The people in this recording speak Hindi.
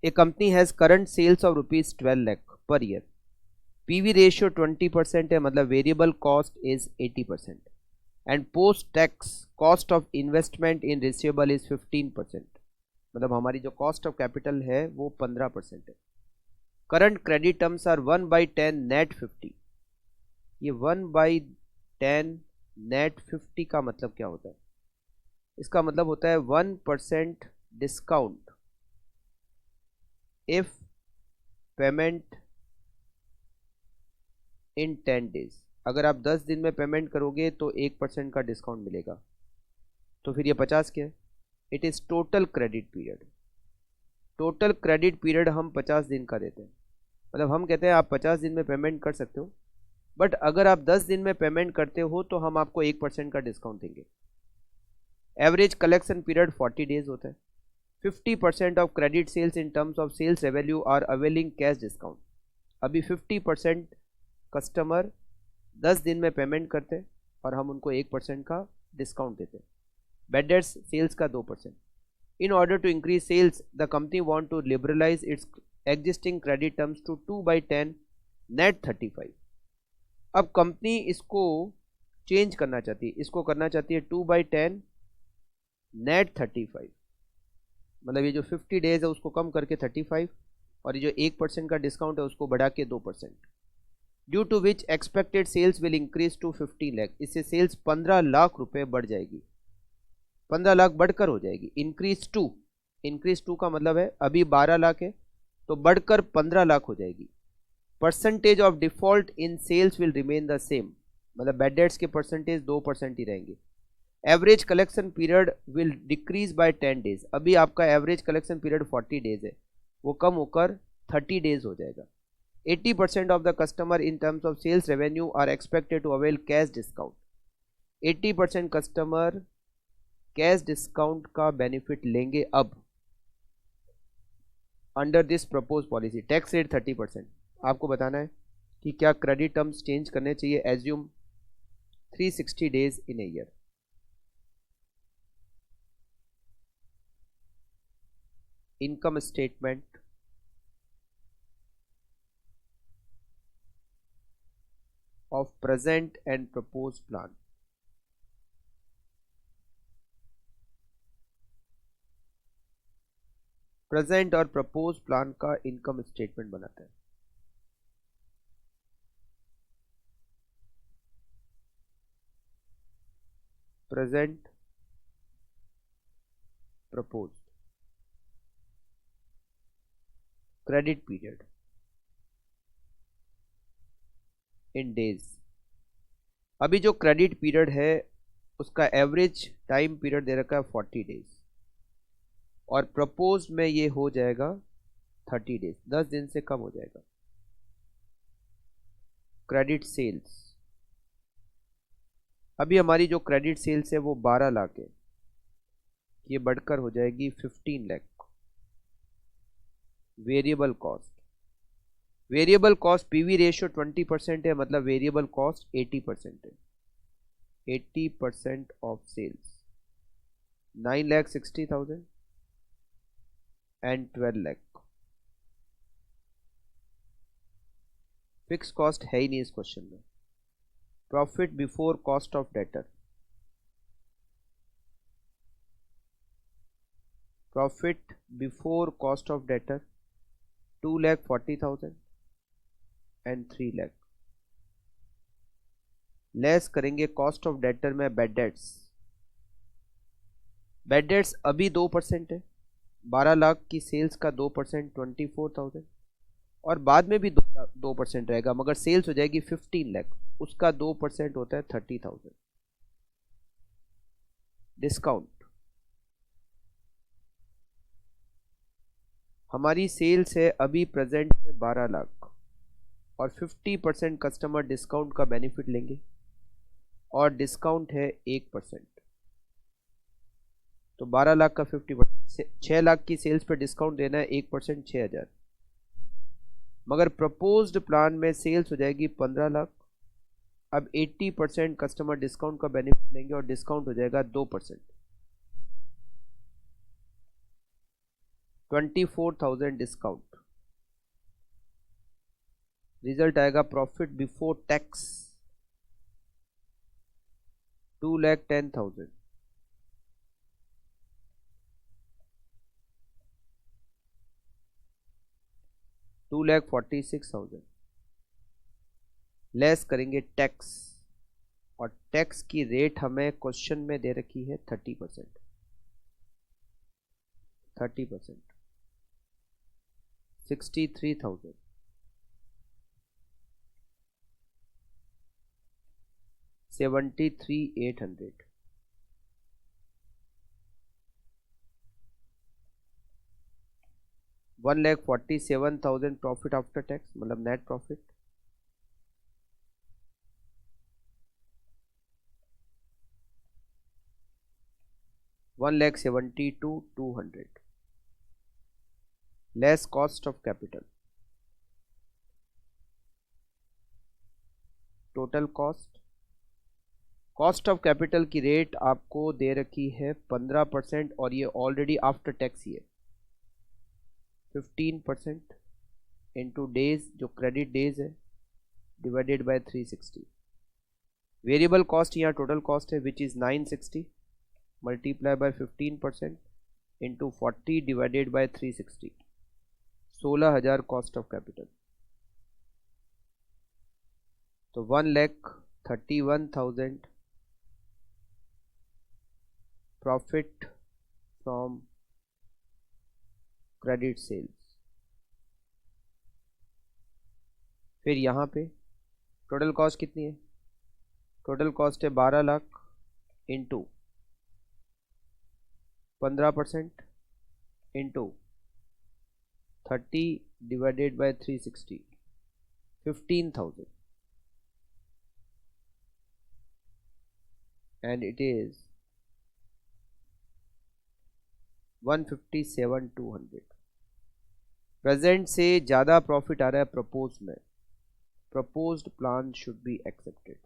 A company has current sales of rupees 12 lakh per year. PV ratio 20% है, मतलब variable cost is 80% and post tax cost of investment in receivable is 15%. मतलब हमारी जो cost of capital है वो 15% है. Current credit terms are 1/10 net 50. ये 1/10 net 50 का मतलब क्या होता है? इसका मतलब होता है 1% discount if payment in 10 days. अगर आप 10 दिन में पेमेंट करोगे तो 1% का डिस्काउंट मिलेगा. तो फिर ये 50 क्या है? It is total credit period. Total credit period हम 50 दिन का देते हैं. मतलब हम कहते हैं आप 50 दिन में पेमेंट कर सकते हो, बट अगर आप 10 दिन में पेमेंट करते हो तो हम आपको 1% का डिस्काउंट देंगे. एवरेज कलेक्शन पीरियड 40 डेज होता है. 50% of credit sales in terms of sales revenue are availing cash discount. अभी 50% कस्टमर 10 दिन में पेमेंट करते हैं और हम उनको 1% का डिस्काउंट देते हैं. बैड डेट्स सेल्स का 2%. In order to increase sales the company want to liberalise its existing credit terms to 2/10 net 35. अब कंपनी इसको चेंज करना चाहती है, इसको करना चाहती है 2/10 नेट 35. मतलब ये जो 50 डेज है उसको कम करके 35 और ये जो 1% का डिस्काउंट है उसको बढ़ा के 2%. Due to which expected sales will increase to 15 lakh. इससे सेल्स 15 लाख रुपए बढ़ जाएगी. 15 लाख बढ़कर हो जाएगी. इंक्रीज टू का मतलब है अभी 12 लाख है तो बढ़कर 15 लाख हो जाएगी. Percentage of default in sales will remain the same. मतलब बैड डेट्स के परसेंटेज 2% ही रहेंगे. Average collection period will decrease by 10 days. अभी आपका एवरेज कलेक्शन पीरियड 40 डेज है, वो कम होकर 30 डेज हो जाएगा. 80% of the customer in terms of sales revenue are expected to avail cash discount. 80% customer cash discount का बेनिफिट लेंगे अब under this propose policy. Tax rate 30%. आपको बताना है कि क्या क्रेडिट टर्म्स चेंज करने चाहिए. Assume 360 days in a year. Income statement of present and propose plan. Present और प्रपोज प्लान का इनकम स्टेटमेंट बनाता है. Present propose credit period in days. अभी जो क्रेडिट पीरियड है उसका एवरेज टाइम पीरियड दे रखा है 40 डेज और प्रपोज में ये हो जाएगा 30 डेज. 10 दिन से कम हो जाएगा. क्रेडिट सेल्स, अभी हमारी जो क्रेडिट सेल्स है वो 12 लाख है, ये बढ़कर हो जाएगी 15 lakh. Variable cost PV ratio 20% है, मतलब वेरिएबल कॉस्ट 80% है. 80% of sales 9,60,000 and 12 lakh. Fix cost है ही नहीं इस क्वेश्चन में. Profit before cost of debtor, profit before cost of debtor 2,40,000 and 3 lakh. Less करेंगे कॉस्ट ऑफ डेटर में बैड डेट्स. बैड डेट्स अभी 2% है. 12 लाख की सेल्स का 2% 24,000 और बाद में भी 2% रहेगा, मगर सेल्स हो जाएगी 15 लाख, उसका 2% होता है 30,000. डिस्काउंट, हमारी सेल्स है अभी प्रेजेंट में 12 लाख और 50% कस्टमर डिस्काउंट का बेनिफिट लेंगे और डिस्काउंट है 1%. तो 12 लाख का 50%, 6 लाख की सेल्स पे डिस्काउंट देना है 1%, 6,000. मगर प्रपोज्ड प्लान में सेल्स हो जाएगी 15 लाख. अब 80% कस्टमर डिस्काउंट का बेनिफिट लेंगे और डिस्काउंट हो जाएगा 2%. 24,000 डिस्काउंट, रिजल्ट आएगा प्रॉफिट बिफोर टैक्स 2,10,000, $2,46,000 लेस करेंगे टैक्स, और टैक्स की रेट हमें क्वेश्चन में दे रखी है 30%, 63,000, 73,800, $1,47,000 प्रॉफिट आफ्टर टैक्स, मतलब net profit, $1,72,200 less cost of capital, total cost of capital की रेट आपको दे रखी है 15%, और ये ऑलरेडी आफ्टर टैक्स ही है 15% इंटू डेज, जो क्रेडिट डेज है, डिवाइडेड बाय 360। वेरिएबल कॉस्ट यहाँ टोटल कॉस्ट है which is 960 multiply by 15% into 40 divided by 360, 16,000 cost of capital. तो 1,31,000 प्रॉफिट फ्रॉम क्रेडिट सेल्स। फिर यहाँ पे टोटल कॉस्ट कितनी है? टोटल कॉस्ट है 12 lakh into 15% into 30 divided by 360, 15,000, and it is 157,200। Present से ज़्यादा प्रॉफिट आ रहा है प्रपोज में, proposed plan should be accepted.